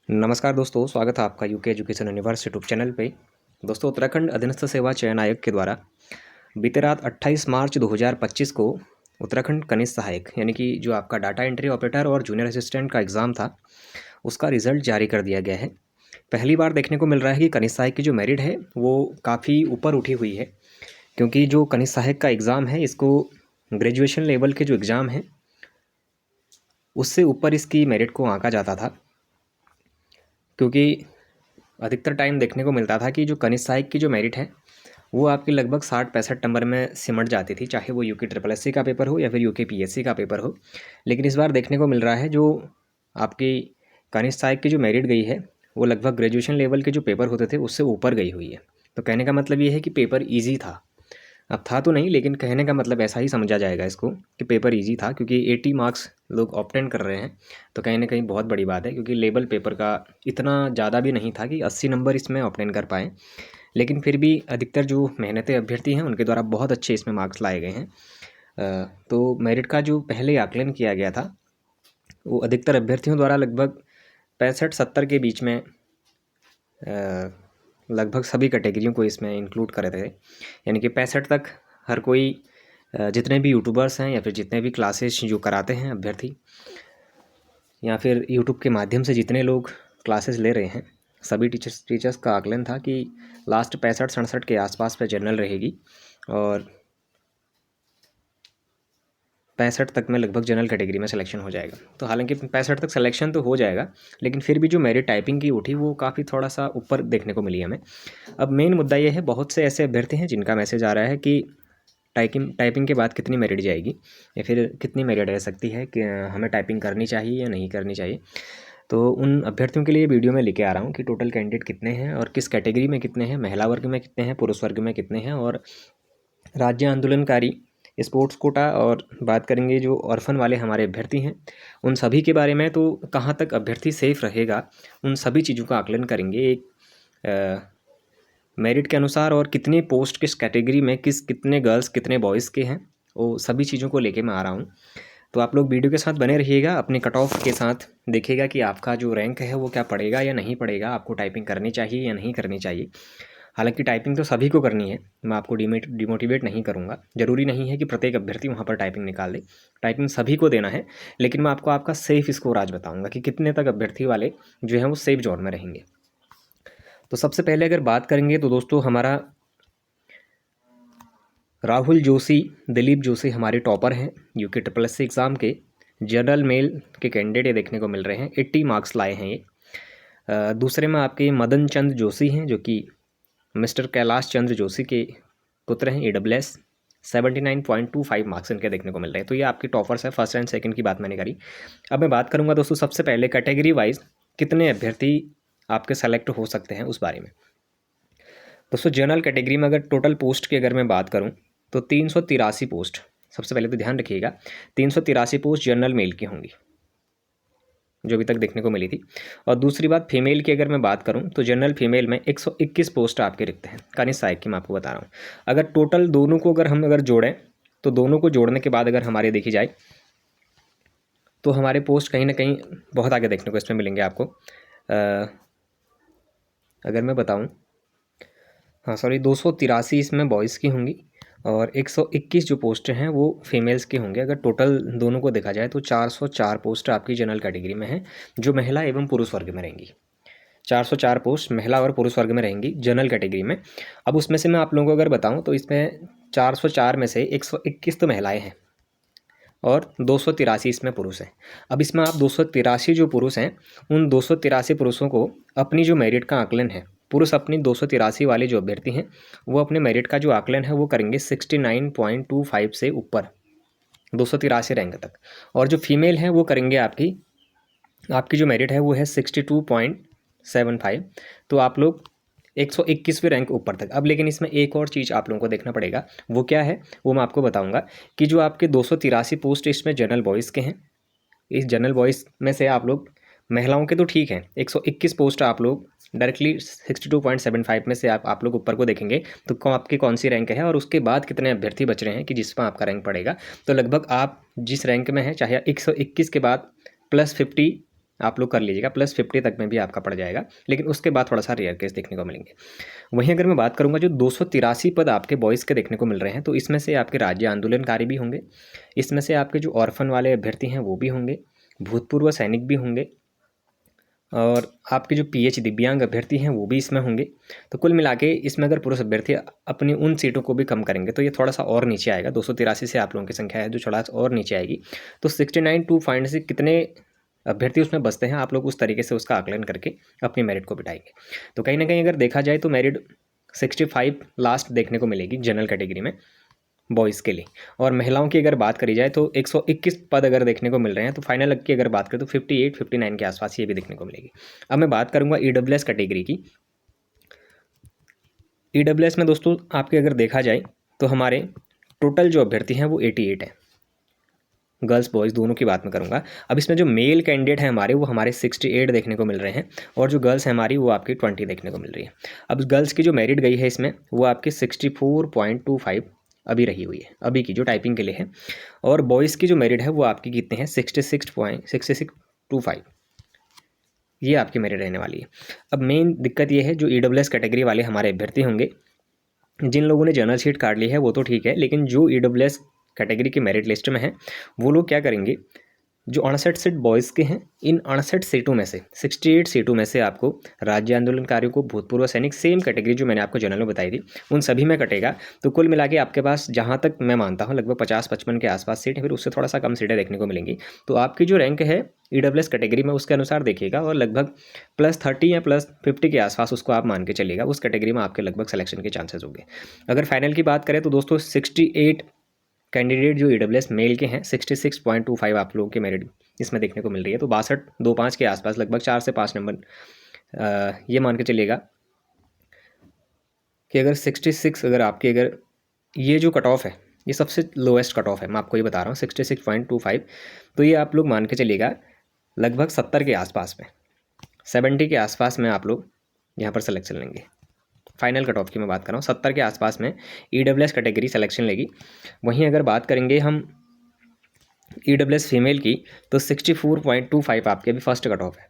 नमस्कार दोस्तों, स्वागत है आपका UK education universe YouTube channel पे। दोस्तों, उत्तराखंड अधीनस्थ सेवा चयन आयोग के द्वारा बीते रात 28 मार्च 2025 को उत्तराखंड कनिष्ठ सहायक यानी कि जो आपका डाटा एंट्री ऑपरेटर और जूनियर असिस्टेंट का एग्ज़ाम था, उसका रिज़ल्ट जारी कर दिया गया है। पहली बार देखने को मिल रहा है कि कनिष्ठ सहायक की जो मेरिट है वो काफ़ी ऊपर उठी हुई है, क्योंकि जो कनिष्ठ सहायक का एग्ज़ाम है इसको ग्रेजुएशन लेवल के जो एग्ज़ाम हैं उससे ऊपर इसकी मेरिट को आंका जाता था। क्योंकि अधिकतर टाइम देखने को मिलता था कि जो कनिष्ठ सहायक की जो मेरिट है वो आपकी लगभग 60-65 नंबर में सिमट जाती थी, चाहे वो यूके ट्रिपल एससी का पेपर हो या फिर यूके पीएससी का पेपर हो। लेकिन इस बार देखने को मिल रहा है जो आपकी कनिष्ठ सहायक की जो मेरिट गई है वो लगभग ग्रेजुएशन लेवल के जो पेपर होते थे उससे ऊपर गई हुई है। तो कहने का मतलब ये है कि पेपर ईजी था। अब था तो नहीं, लेकिन कहने का मतलब ऐसा ही समझा जाएगा इसको कि पेपर इजी था, क्योंकि 80 मार्क्स लोग ऑप्टेन कर रहे हैं। तो कहीं ना कहीं बहुत बड़ी बात है, क्योंकि लेवल पेपर का इतना ज़्यादा भी नहीं था कि 80 नंबर इसमें ऑप्टेन कर पाएँ। लेकिन फिर भी अधिकतर जो मेहनती अभ्यर्थी हैं उनके द्वारा बहुत अच्छे इसमें मार्क्स लाए गए हैं। तो मेरिट का जो पहले आकलन किया गया था वो अधिकतर अभ्यर्थियों द्वारा लगभग 65-70 के बीच में लगभग सभी कैटेगरियों को इसमें इंक्लूड करे थे। यानी कि 65 तक हर कोई, जितने भी यूट्यूबर्स हैं या फिर जितने भी क्लासेस जो कराते हैं अभ्यर्थी या फिर यूट्यूब के माध्यम से जितने लोग क्लासेस ले रहे हैं, सभी टीचर्स का आकलन था कि लास्ट 65-67 के आसपास पे जनरल रहेगी और 65 तक में लगभग जनरल कैटेगरी में सिलेक्शन हो जाएगा। तो हालांकि 65 तक सिलेक्शन तो हो जाएगा, लेकिन फिर भी जो मेरिट टाइपिंग की उठी वो काफ़ी थोड़ा सा ऊपर देखने को मिली हमें। अब मेन मुद्दा ये है, बहुत से ऐसे अभ्यर्थी हैं जिनका मैसेज आ रहा है कि टाइपिंग के बाद कितनी मेरिट जाएगी या फिर कितनी मेरिट रह सकती है, कि हमें टाइपिंग करनी चाहिए या नहीं करनी चाहिए। तो उन अभ्यर्थियों के लिए वीडियो में लेके आ रहा हूँ कि टोटल कैंडिडेट कितने हैं और किस कैटेगरी में कितने हैं, महिला वर्ग में कितने हैं, पुरुष वर्ग में कितने हैं, और राज्य आंदोलनकारी, स्पोर्ट्स कोटा, और बात करेंगे जो ऑर्फन वाले हमारे अभ्यर्थी हैं उन सभी के बारे में। तो कहाँ तक अभ्यर्थी सेफ रहेगा, उन सभी चीज़ों का आकलन करेंगे एक मेरिट के अनुसार, और कितने पोस्ट किस कैटेगरी में कितने गर्ल्स कितने बॉयज़ के हैं, वो सभी चीज़ों को लेके मैं आ रहा हूँ। तो आप लोग वीडियो के साथ बने रहिएगा, अपने कट ऑफ के साथ देखिएगा कि आपका जो रैंक है वो क्या पड़ेगा या नहीं पड़ेगा, आपको टाइपिंग करनी चाहिए या नहीं करनी चाहिए। हालांकि टाइपिंग तो सभी को करनी है, मैं आपको डिमोटिवेट नहीं करूँगा। ज़रूरी नहीं है कि प्रत्येक अभ्यर्थी वहाँ पर टाइपिंग निकाल दे, टाइपिंग सभी को देना है। लेकिन मैं आपको आपका सेफ स्कोर आज बताऊँगा कि कितने तक अभ्यर्थी वाले जो हैं वो सेफ जोन में रहेंगे। तो सबसे पहले अगर बात करेंगे तो दोस्तों, हमारा राहुल जोशी, दिलीप जोशी हमारे टॉपर हैं यूके ट्रिपल एससी एग्ज़ाम के। जनरल मेल के कैंडिडेट ये देखने को मिल रहे हैं, 80 मार्क्स लाए हैं ये। दूसरे में आपके मदन चंद जोशी हैं, जो कि मिस्टर कैलाश चंद्र जोशी के पुत्र हैं, AWS। 79.25 मार्क्स इनके देखने को मिल रहे हैं। तो ये आपकी टॉपर्स है, फर्स्ट एंड सेकंड की बात मैंने करी। अब मैं बात करूंगा दोस्तों सबसे पहले कैटेगरी वाइज कितने अभ्यर्थी आपके सेलेक्ट हो सकते हैं उस बारे में। दोस्तों, जनरल कैटेगरी में अगर टोटल पोस्ट की अगर मैं बात करूं तो 383 पोस्ट, सबसे पहले तो ध्यान रखिएगा 383 पोस्ट जनरल मेल की होंगी जो अभी तक देखने को मिली थी। और दूसरी बात, फीमेल की अगर मैं बात करूं तो जनरल फीमेल में 121 पोस्ट आपके रिक्त हैं, कनिष्ठ सहायक की मैं आपको बता रहा हूं। अगर टोटल दोनों को अगर जोड़ें तो दोनों को जोड़ने के बाद अगर हमारे देखी जाए तो हमारे पोस्ट कहीं ना कहीं बहुत आगे देखने को इसमें मिलेंगे आपको। अगर मैं बताऊँ, हाँ सॉरी, 283 इसमें बॉयज़ की होंगी और 121 जो पोस्ट हैं वो फीमेल्स के होंगे। अगर टोटल दोनों को देखा जाए तो 404 पोस्ट आपकी जनरल कैटेगरी में हैं जो महिला एवं पुरुष वर्ग में रहेंगी। 404 पोस्ट महिला और पुरुष वर्ग में रहेंगी जनरल कैटेगरी में। अब उसमें से मैं आप लोगों को अगर बताऊं तो इसमें 404 में से 121 तो महिलाएं हैं और 283 इसमें पुरुष हैं। अब इसमें आप 283 जो पुरुष हैं उन 283 पुरुषों को अपनी जो मेरिट का आकलन है, पुरुष अपनी 283 वाले जो अभ्यर्थी हैं वो अपने मेरिट का जो आकलन है वो करेंगे 69.25 से ऊपर, 283 रैंक तक। और जो फीमेल हैं वो करेंगे आपकी जो मेरिट है वो है 62.75। तो आप लोग 121वें रैंक ऊपर तक। अब लेकिन इसमें एक और चीज़ आप लोगों को देखना पड़ेगा, वो क्या है वो मैं आपको बताऊंगा कि जो आपके 283 पोस्ट इसमें जनरल बॉयज़ के हैं, इस जनरल बॉयज़ में से आप लोग, महिलाओं के तो ठीक हैं 121 पोस्ट आप लोग डायरेक्टली 62.75 में से आप लोग ऊपर को देखेंगे तो आपकी कौन सी रैंक है और उसके बाद कितने अभ्यर्थी बच रहे हैं कि जिस पर आपका रैंक पड़ेगा। तो लगभग आप जिस रैंक में हैं, चाहे 121 के बाद +50 आप लोग कर लीजिएगा, +50 तक में भी आपका पड़ जाएगा, लेकिन उसके बाद थोड़ा सा रेयर केस देखने को मिलेंगे। वहीं अगर मैं बात करूंगा जो 283 पद आपके बॉयज़ के देखने को मिल रहे हैं, तो इसमें से आपके राज्य आंदोलनकारी भी होंगे, इसमें से आपके जो ऑर्फन वाले अभ्यर्थी हैं वो भी होंगे, भूतपूर्व सैनिक भी होंगे, और आपके जो PH दिव्यांग अभ्यर्थी हैं वो भी इसमें होंगे। तो कुल मिला के इसमें अगर पुरुष अभ्यर्थी अपनी उन सीटों को भी कम करेंगे तो ये थोड़ा सा और नीचे आएगा। 283 से आप लोगों की संख्या है जो थोड़ा और नीचे आएगी। तो 69 टू फाइंड से कितने अभ्यर्थी उसमें बचते हैं, आप लोग उस तरीके से उसका आकलन करके अपनी मेरिट को बिठाएंगे। तो कहीं ना कहीं अगर देखा जाए तो मेरिट 65 लास्ट देखने को मिलेगी जनरल कैटेगरी में बॉयज़ के लिए। और महिलाओं की अगर बात करी जाए तो 121 पद अगर देखने को मिल रहे हैं, तो फाइनल की अगर बात करें तो 58-59 के आसपास ये भी देखने को मिलेगी। अब मैं बात करूंगा EWS कैटेगरी की। EWS में दोस्तों आपके अगर देखा जाए तो हमारे टोटल जो अभ्यर्थी हैं वो 88 है, गर्ल्स बॉयज़ दोनों की बात मैं करूंगा। अब इसमें जो मेल कैंडिडेट हैं हमारे वो हमारे 68 देखने को मिल रहे हैं, और जो गर्ल्स हैं हमारी वो आपकी 20 देखने को मिल रही है। अब गर्ल्स की जो मेरिट गई है इसमें वो आपकी 64.25 अभी रही हुई है, अभी की जो टाइपिंग के लिए है। और बॉयज़ की जो मेरिट है वो आपकी कितने हैं, 66.6625, ये आपकी मेरिट रहने वाली है। अब मेन दिक्कत ये है जो EWS कैटेगरी वाले हमारे अभ्यर्थी होंगे, जिन लोगों ने जनरल सीट काट ली है वो तो ठीक है, लेकिन जो EWS कैटेगरी की मेरिट लिस्ट में है वो लोग क्या करेंगे, जो 68 सीट बॉयज़ के हैं, इन 68 सीटों में से 68 सीटों में से आपको राज्य आंदोलनकारियों को, भूतपूर्व सैनिक, सेम कैटेगरी जो मैंने आपको जनरल में बताई थी उन सभी में कटेगा। तो कुल मिला के आपके पास जहाँ तक मैं मानता हूँ लगभग 50-55 के आसपास सीट है, फिर उससे थोड़ा सा कम सीटें देखने को मिलेंगी। तो आपकी जो रैंक है EWS कैटेगरी में उसके अनुसार देखिएगा, और लगभग +30 या +50 के आसपास उसको आप मान के चलिएगा, उस कैटेगरी में आपके लगभग सिलेक्शन के चांसेस होंगे। अगर फाइनल की बात करें तो दोस्तों 68 कैंडिडेट जो EWS मेल के हैं, 66.25 आप लोगों की मेरिट इसमें देखने को मिल रही है। तो 62-25 के आसपास लगभग 4 से 5 नंबर ये मान के चलिएगा कि अगर 66 अगर आपके अगर ये जो कट ऑफ है ये सबसे लोएस्ट कट ऑफ है, मैं आपको ये बता रहा हूँ 66.25, तो ये आप लोग मान के चलिएगा लगभग 70 के आसपास में, 70 के आसपास में आप लोग यहाँ पर सिलेक्शन लेंगे। फाइनल कट ऑफ की मैं बात कर रहा हूँ, 70 के आसपास में EWS कैटेगरी सिलेक्शन लेगी। वहीं अगर बात करेंगे हम EWS फीमेल की तो 64.25 आपके अभी फर्स्ट कट ऑफ है,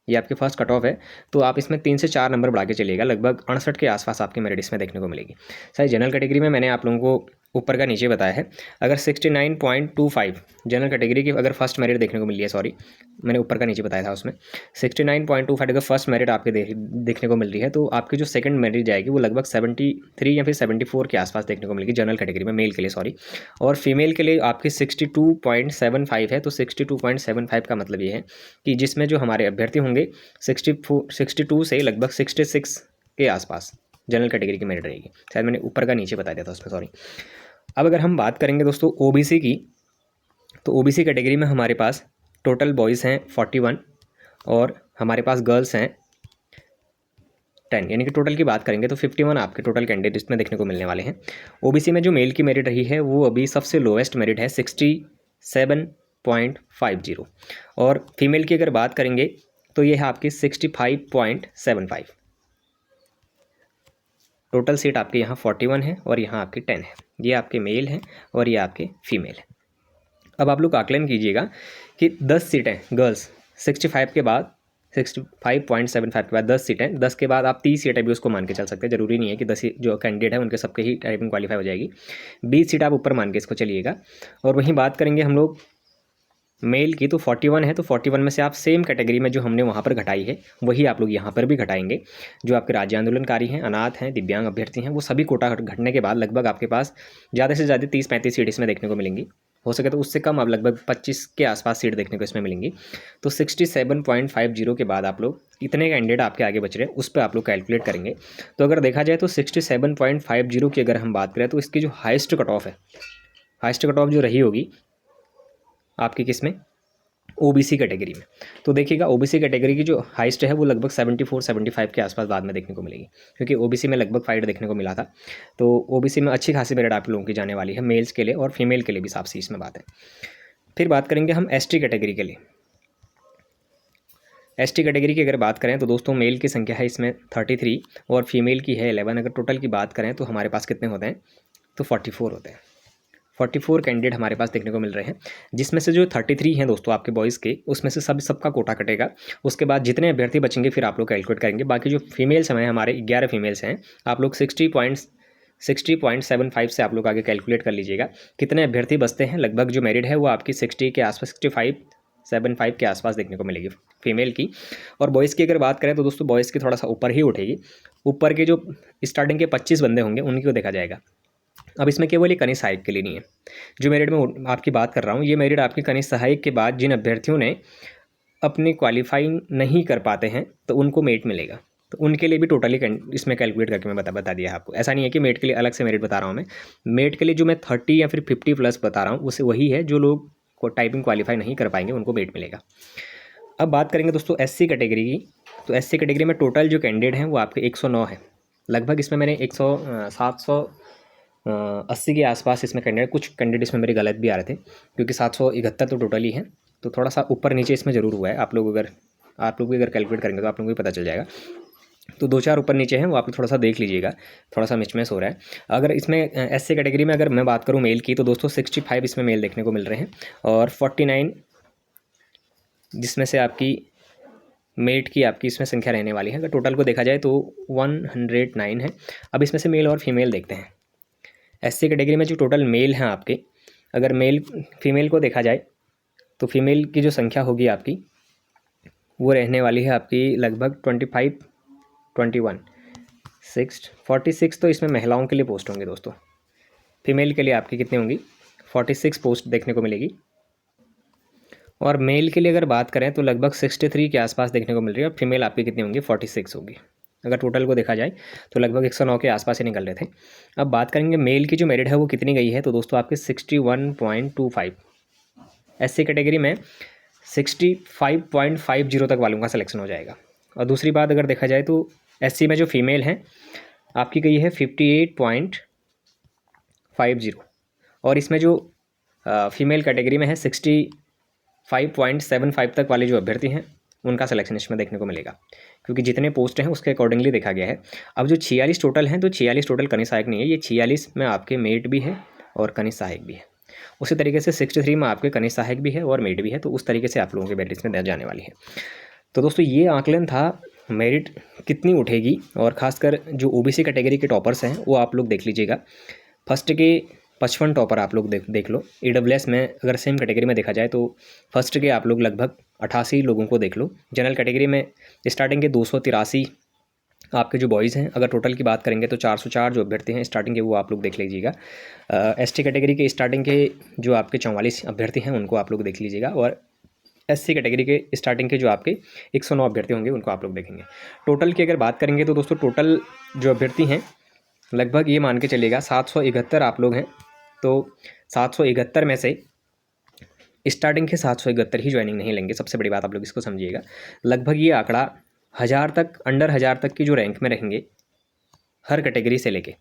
ये आपके फर्स्ट कट ऑफ है। तो आप इसमें 3 से 4 नंबर बढ़ा के चलिएगा, लगभग 68 के आसपास आपकी मेरिट इसमें देखने को मिलेगी। सर जनरल कैटेगरी में मैंने आप लोगों को ऊपर का नीचे बताया है। अगर 69.25 जनरल कैटेगरी की अगर फर्स्ट मेरिट देखने को मिली है, सॉरी मैंने ऊपर का नीचे बताया था, उसमें 69.25 अगर फर्स्ट मेरिट आपके देखने को मिल रही है, तो आपकी जो सेकंड मेरिट जाएगी वो लगभग 73 या फिर 74 के आसपास देखने को मिलेगी जनरल कैटेगरी में, मेल के लिए सॉरी। और फीमेल के लिए आपकी 62.75 है। तो 62.75 का मतलब ये है कि जिसमें जो हमारे अभ्यर्थी होंगे 62 से लगभग 66 के आसपास जनरल कैटेगरी की मेरिट रहेगी। शायद मैंने ऊपर का नीचे बता दिया था उसमें, सॉरी। अब अगर हम बात करेंगे दोस्तों OBC की, तो OBC कैटेगरी में हमारे पास टोटल बॉयज़ हैं 41 और हमारे पास गर्ल्स हैं 10, यानी कि टोटल की बात करेंगे तो 51 आपके टोटल कैंडिडेट इसमें देखने को मिलने वाले हैं। OBC में जो मेल की मेरिट रही है वो अभी सबसे लोएस्ट मेरिट है 67.50, और फीमेल की अगर बात करेंगे तो ये है आपकी 65.75। टोटल सीट आपके यहाँ 41 है और यहाँ आपकी 10 है, ये आपके मेल हैं और ये आपके फीमेल हैं। अब आप लोग आकलन कीजिएगा कि 10 सीटें गर्ल्स 65 के बाद 65.75 के बाद 10 सीटें, 10 के बाद आप 30 सीटें भी उसको मान के चल सकते हैं, ज़रूरी नहीं है कि 10 जो कैंडिडेट है उनके सबके ही टाइपिंग क्वालिफाई हो जाएगी। 20 सीट आप ऊपर मान के इसको चलिएगा। और वहीं बात करेंगे हम लोग मेल की, तो 41 है, तो 41 में से आप सेम कैटेगरी में जो हमने वहाँ पर घटाई है वही आप लोग यहाँ पर भी घटाएंगे। जो आपके राज्य आंदोलनकारी हैं, अनाथ हैं, दिव्यांग अभ्यर्थी हैं, वो सभी कोटा घटने के बाद लगभग आपके पास ज़्यादा से ज़्यादा 30-35 सीट इसमें देखने को मिलेंगी, हो सके तो उससे कम, अब लगभग 25 के आसपास सीट देखने को इसमें मिलेंगी। तो 67.50 के बाद आप लोग इतने कैंडिडेट आपके आगे बच रहे हैं उस पर आप लोग कैलकुलेट करेंगे। तो अगर देखा जाए तो 67.50 की अगर हम बात करें तो इसकी जो हाइस्ट कट ऑफ है, हाइस्ट कट ऑफ जो रही होगी आपकी किस में, OBC कैटेगरी में। तो देखिएगा OBC कैटेगरी की जो हाइस्ट है वो लगभग 74-75 के आसपास बाद में देखने को मिलेगी, क्योंकि OBC में लगभग फाइट देखने को मिला था। तो OBC में अच्छी खासी मेरिट आप लोगों की जाने वाली है, मेल्स के लिए और फीमेल के लिए भी साफ सी इसमें बात है। फिर बात करेंगे हम ST कैटेगरी के लिए। ST कैटेगरी की अगर बात करें तो दोस्तों मेल की संख्या है इसमें 33 और फीमेल की है 11। अगर टोटल की बात करें तो हमारे पास कितने होते हैं, तो 44 होते हैं। 44 कैंडिडेट हमारे पास देखने को मिल रहे हैं, जिसमें से जो 33 हैं दोस्तों आपके बॉयज़ के, उसमें से सबका कोटा कटेगा। उसके बाद जितने अभ्यर्थी बचेंगे फिर आप लोग कैलकुलेट करेंगे। बाकी जो फीमेल्स हैं हमारे 11 फीमेल्स हैं, आप लोग 60.75 से आप लोग आगे कैलकुलेट कर लीजिएगा कितने अभ्यर्थी बचते हैं। लगभग जो मेरिट है वो आपकी 60 के आसपास, 65.75 के आसपास देखने को मिलेगी फीमेल की। और बॉयज़ की अगर बात करें तो दोस्तों बॉयज़ की थोड़ा सा ऊपर ही उठेगी। ऊपर के जो स्टार्टिंग के 25 बंदे होंगे उनकी को देखा जाएगा। अब इसमें केवल ये कनिष्ठ सहायक के लिए नहीं है, जो मेरिट में आपकी बात कर रहा हूँ, ये मेरिट आपकी कनिष्ठ सहायक के बाद जिन अभ्यर्थियों ने अपनी क्वालिफाइंग नहीं कर पाते हैं तो उनको मेरिट मिलेगा। तो उनके लिए भी टोटली इसमें कैलकुलेट करके मैं बता दिया आपको। ऐसा नहीं है कि मेरिट के लिए अलग से मेरिट बता रहा हूँ मैं। मेरिट के लिए जो मैं 30 या फिर 50 प्लस बता रहा हूँ उसे वही है, जो लोग को टाइपिंग क्वालिफाई नहीं कर पाएंगे उनको मेरिट मिलेगा। अब बात करेंगे दोस्तों एससी कैटेगरी की। तो एससी कैटेगरी में टोटल जो कैंडिडेट हैं वो आपके 109 है लगभग। इसमें मैंने 780 के आसपास इसमें कैंडिडेट, कुछ कैंडिडेट इसमें मेरे गलत भी आ रहे थे क्योंकि 771 तो टोटल ही है, तो थोड़ा सा ऊपर नीचे इसमें ज़रूर हुआ है। आप लोग भी अगर कैलकुलेट करेंगे तो आप लोगों को भी पता चल जाएगा। तो 2-4 ऊपर नीचे हैं, वो आप थोड़ा सा देख लीजिएगा, थोड़ा सा मिचमैच हो रहा है। अगर इसमें एससी कैटेगरी में अगर मैं बात करूँ मेल की, तो दोस्तों 65 इसमें मेल देखने को मिल रहे हैं और 49 जिसमें से आपकी मेरिट की आपकी इसमें संख्या रहने वाली है। अगर टोटल को देखा जाए तो 109 है। अब इसमें से मेल और फीमेल देखते हैं। एससी कैटेगरी में जो टोटल मेल हैं आपके, अगर फीमेल को देखा जाए तो फीमेल की जो संख्या होगी आपकी वो रहने वाली है आपकी लगभग 46 तो इसमें महिलाओं के लिए पोस्ट होंगे दोस्तों। फीमेल के लिए आपकी कितनी होंगी, 46 पोस्ट देखने को मिलेगी। और मेल के लिए अगर बात करें तो लगभग 63 के आसपास देखने को मिल रही है। और फीमेल आपकी कितनी होंगी, 46 होगी। अगर टोटल को देखा जाए तो लगभग 109 के आसपास ही निकल रहे थे। अब बात करेंगे मेल की जो मेरिट है वो कितनी गई है, तो दोस्तों आपके 61.25। एससी कैटेगरी में 65.50 तक वालों का सिलेक्शन हो जाएगा। और दूसरी बात अगर देखा जाए तो एससी में जो फीमेल हैं आपकी गई है 58.50। और इसमें जो फीमेल कैटेगरी में है 65.75 तक वाले जो अभ्यर्थी हैं उनका सिलेक्शन इसमें देखने को मिलेगा, क्योंकि जितने पोस्ट हैं उसके अकॉर्डिंगली देखा गया है। अब जो 46 टोटल हैं, तो 46 टोटल कनिष्ठ सहायक नहीं है, ये 46 में आपके मेरिट भी है और कनिष्ठ सहायक भी है। उसी तरीके से 63 में आपके कनिष्ठ सहायक भी है और मेरिट भी है। तो उस तरीके से आप लोगों के मेरिट में जाने वाली है। तो दोस्तों ये आकलन था मेरिट कितनी उठेगी, और ख़ासकर जो ओबीसी कैटेगरी के टॉपर्स हैं वो आप लोग देख लीजिएगा। फर्स्ट के 55 टॉपर आप लोग देख लो। ईडब्ल्यूएस में अगर सेम कैटेगरी में देखा जाए तो फर्स्ट के आप लोग लगभग 88 लोगों को देख लो। जनरल कैटेगरी में स्टार्टिंग के 283 आपके जो बॉयज़ हैं, अगर टोटल की बात करेंगे तो 404 जो अभ्यर्थी हैं स्टार्टिंग के वो आप लोग देख लीजिएगा। एसटी कैटेगरी के स्टार्टिंग के जो आपके 44 अभ्यर्थी हैं उनको आप लोग देख लीजिएगा। और एससी कैटेगरी के स्टार्टिंग के जो आपके 109 अभ्यर्थी होंगे उनको आप लोग देखेंगे। टोटल की अगर बात करेंगे तो दोस्तों टोटल जो अभ्यर्थी हैं लगभग ये मान के चलिएगा 771 आप लोग हैं। तो 771 में से स्टार्टिंग के 771 ही ज्वाइनिंग नहीं लेंगे। सबसे बड़ी बात आप लोग इसको समझिएगा। लगभग ये आंकड़ा 1000 तक, अंडर 1000 तक की जो रैंक में रहेंगे हर कैटेगरी से लेके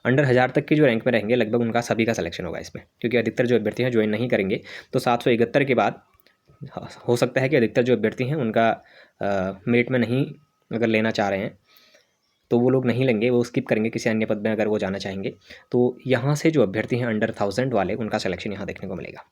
अंडर 1000 तक की जो रैंक में रहेंगे लगभग उनका सभी का सिलेक्शन होगा इसमें, क्योंकि अधिकतर जो अभ्यर्थी हैं ज्वाइन नहीं करेंगे। तो 771 के बाद हो सकता है कि अधिकतर जो अभ्यर्थी हैं उनका मेरिट में नहीं अगर लेना चाह रहे हैं तो वो लोग नहीं लेंगे, वो स्किप करेंगे किसी अन्य पद में अगर वो जाना चाहेंगे। तो यहाँ से जो अभ्यर्थी हैं अंडर 1000 वाले उनका सिलेक्शन यहाँ देखने को मिलेगा।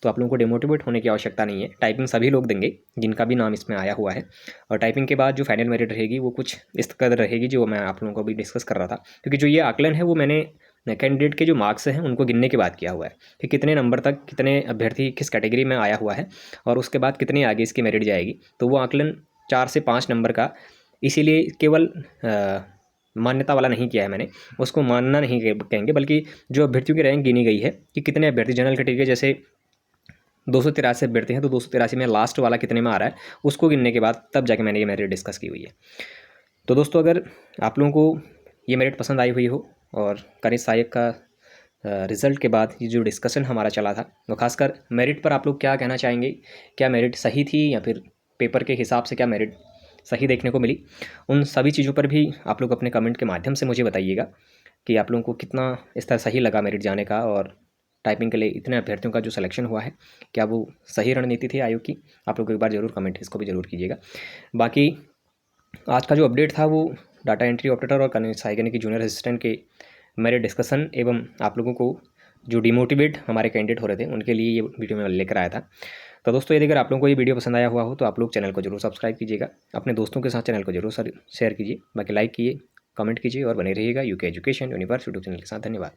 तो आप लोगों को डिमोटिवेट होने की आवश्यकता नहीं है। टाइपिंग सभी लोग देंगे जिनका भी नाम इसमें आया हुआ है। और टाइपिंग के बाद जो फाइनल मेरिट रहेगी वो कुछ इस कदर रहेगी जो मैं आप लोगों को भी डिस्कस कर रहा था, क्योंकि जो ये आकलन है वो मैंने कैंडिडेट के जो मार्क्स हैं उनको गिनने के बाद किया हुआ है कि कितने नंबर तक कितने अभ्यर्थी किस कैटेगरी में आया हुआ है और उसके बाद कितनी आगे इसकी मेरिट जाएगी। तो वो आकलन 4 से 5 नंबर का, इसीलिए केवल मान्यता वाला नहीं किया है मैंने, उसको मानना नहीं कहेंगे, बल्कि जो अभ्यर्थियों की रैंक गिनी गई है कि कितने अभ्यर्थी जनरल कैटेगरी जैसे 283 अभ्यर्थी हैं तो 283 में लास्ट वाला कितने में आ रहा है उसको गिनने के बाद तब जाके मैंने ये मेरिट डिस्कस की हुई है। तो दोस्तों अगर आप लोगों को ये मेरिट पसंद आई हुई हो और कनिष्ठ सहायक का रिज़ल्ट के बाद ये जो डिस्कशन हमारा चला था, तो खासकर मेरिट पर आप लोग क्या कहना चाहेंगे, क्या मेरिट सही थी या फिर पेपर के हिसाब से क्या मेरिट सही देखने को मिली, उन सभी चीज़ों पर भी आप लोग अपने कमेंट के माध्यम से मुझे बताइएगा कि आप लोगों को कितना इस तरह सही लगा मेरिट जाने का, और टाइपिंग के लिए इतने अभ्यर्थियों का जो सिलेक्शन हुआ है क्या वो सही रणनीति थी आयोग की। आप लोग एक बार ज़रूर कमेंट इसको भी ज़रूर कीजिएगा। बाकी आज का जो अपडेट था वो डाटा एंट्री ऑपरेटर और कनिष्ठ सहायक यानी कि जूनियर असिस्टेंट के मेरिट डिस्कशन एवं आप लोगों को जो डिमोटिवेट हमारे कैंडिडेट हो रहे थे उनके लिए ये वीडियो मैं लेकर आया था। तो दोस्तों यदि अगर आप लोगों को ये वीडियो पसंद आया हुआ हो तो आप लोग चैनल को जरूर सब्सक्राइब कीजिएगा, अपने दोस्तों के साथ चैनल को जरूर शेयर कीजिए, बाकी लाइक कीजिए, कमेंट कीजिए और बने रहिएगा UK education universe YouTube channel के साथ। धन्यवाद।